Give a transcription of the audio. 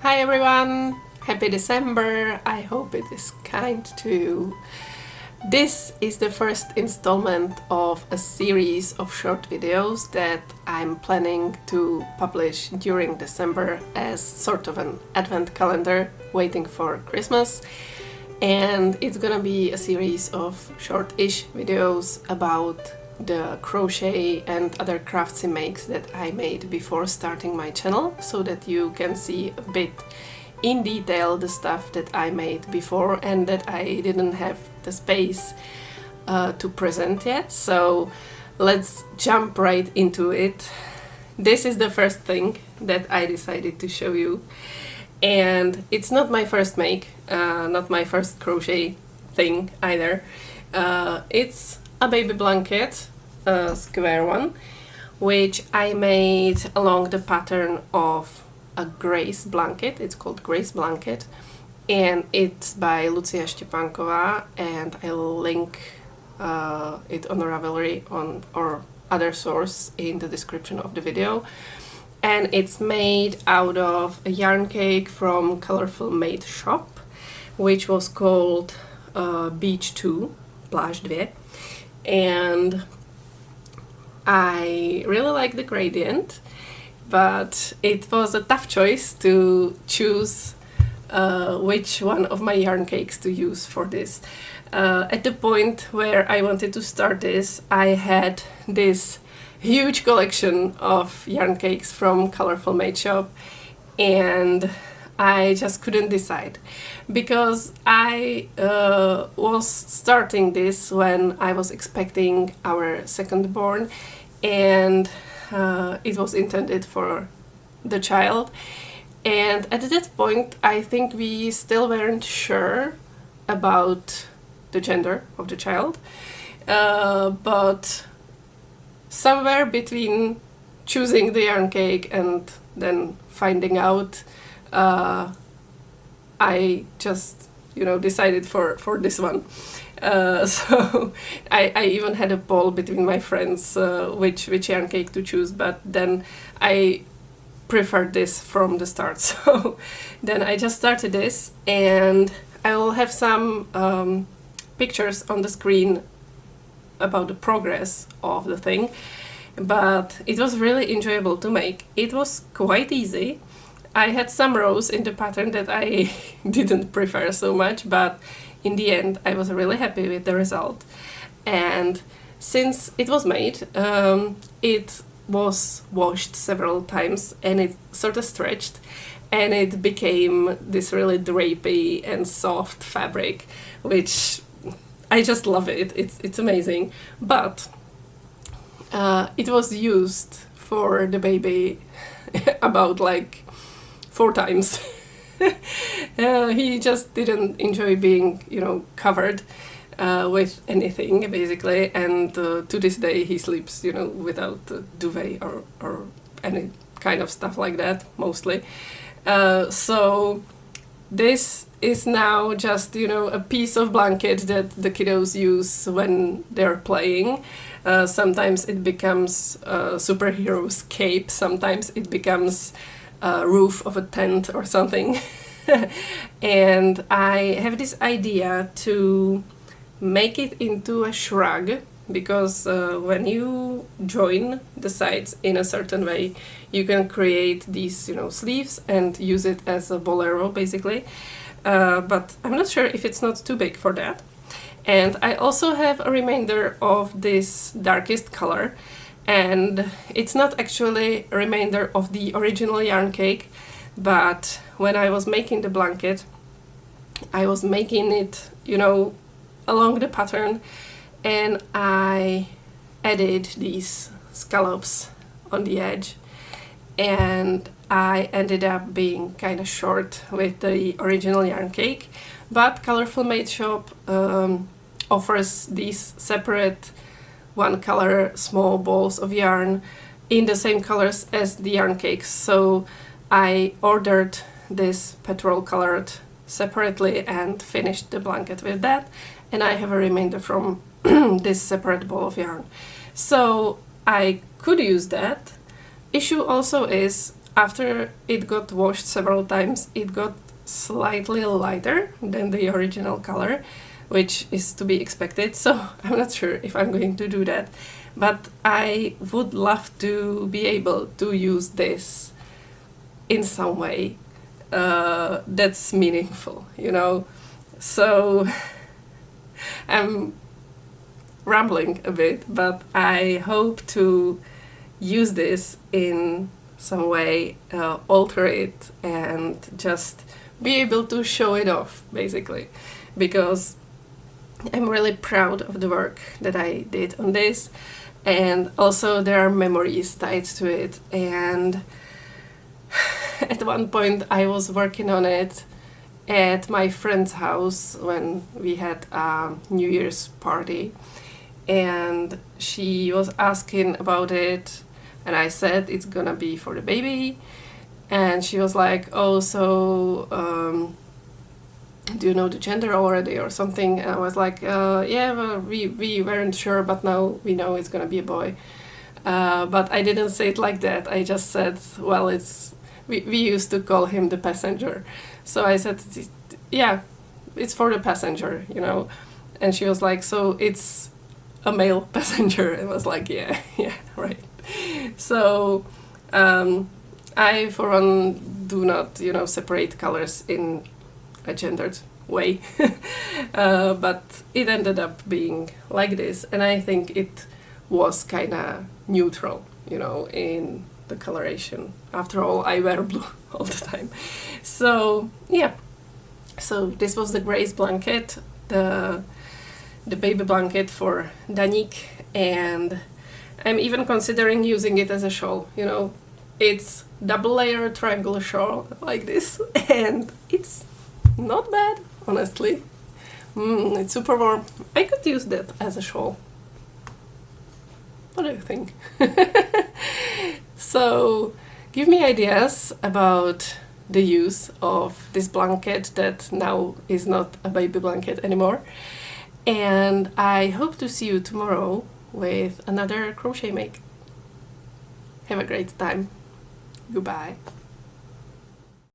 Hi everyone! Happy December! I hope it is kind to you. This is the first installment of a series of short videos that I'm planning to publish during December as sort of an advent calendar waiting for Christmas. And it's gonna be a series of short-ish videos about the crochet and other craftsy makes that I made before starting my channel, so that you can see a bit in detail the stuff that I made before and that I didn't have the space to present yet. So let's jump right into it. This is the first thing that I decided to show you, and it's not my first make, not my first crochet thing either. It's a baby blanket, a square one, which I made along the pattern of a Grace blanket. It's called Grace blanket, and it's by Lucia Stepankova, and I'll link it on Ravelry or other source in the description of the video. And it's made out of a yarn cake from Colorful Made shop, which was called Beach 2, Pláž 2, and I really like the gradient, but it was a tough choice to choose which one of my yarn cakes to use for this. At the point where I wanted to start this, I had this huge collection of yarn cakes from Colorful Made shop, and I just couldn't decide, because I was starting this when I was expecting our second born, and it was intended for the child. And at that point I think we still weren't sure about the gender of the child, but somewhere between choosing the yarn cake and then finding out, I just, decided for this one. So I even had a poll between my friends which yarn cake to choose, but then I preferred this from the start. So then I just started this, and I will have some pictures on the screen about the progress of the thing. But it was really enjoyable to make. It was quite easy. I had some rows in the pattern that I didn't prefer so much, but in the end I was really happy with the result. And since it was made, it was washed several times, and it sort of stretched, and it became this really drapey and soft fabric, which I just love it. It's amazing. But it was used for the baby about like 4 times. He just didn't enjoy being, covered with anything, basically, and to this day he sleeps, without duvet or any kind of stuff like that, mostly. So this is now just, a piece of blanket that the kiddos use when they're playing. Sometimes it becomes a superhero's cape, sometimes it becomes a roof of a tent or something. And I have this idea to make it into a shrug, because when you join the sides in a certain way, you can create these, sleeves and use it as a bolero, basically. But I'm not sure if it's not too big for that. And I also have a remainder of this darkest color, and it's not actually a remainder of the original yarn cake, but when I was making the blanket, I was making it, along the pattern, and I added these scallops on the edge, and I ended up being kind of short with the original yarn cake. But Colorful Made shop offers these separate one color small balls of yarn in the same colors as the yarn cakes, so I ordered this petrol colored separately and finished the blanket with that, and I have a remainder from this separate ball of yarn, so I could use that. Issue also is after it got washed several times, it got slightly lighter than the original color, which is to be expected, so I'm not sure if I'm going to do that, but I would love to be able to use this in some way that's meaningful, you know. So I'm rambling a bit, but I hope to use this in some way, alter it, and just be able to show it off, basically, because I'm really proud of the work that I did on this, and also there are memories tied to it. And at one point I was working on it at my friend's house when we had a New Year's party, and she was asking about it, and I said it's gonna be for the baby, and she was like, oh, so do you know the gender already or something? And I was like, yeah, well, we weren't sure, but now we know it's gonna be a boy. But I didn't say it like that. I just said, well, we used to call him the passenger. So I said, yeah, it's for the passenger, you know. And she was like, so it's a male passenger. I was like, yeah, right. So I, for one, do not, you know, separate colors in a gendered way, but it ended up being like this, and I think it was kind of neutral, you know, in the coloration. After all, I wear blue all the time. So yeah, so this was the Grace blanket, the baby blanket for Danik, and I'm even considering using it as a shawl, you know. It's double layer triangle shawl like this, and it's not bad, honestly. It's super warm. I could use that as a shawl. What do you think? So, give me ideas about the use of this blanket that now is not a baby blanket anymore. And I hope to see you tomorrow with another crochet make. Have a great time. Goodbye.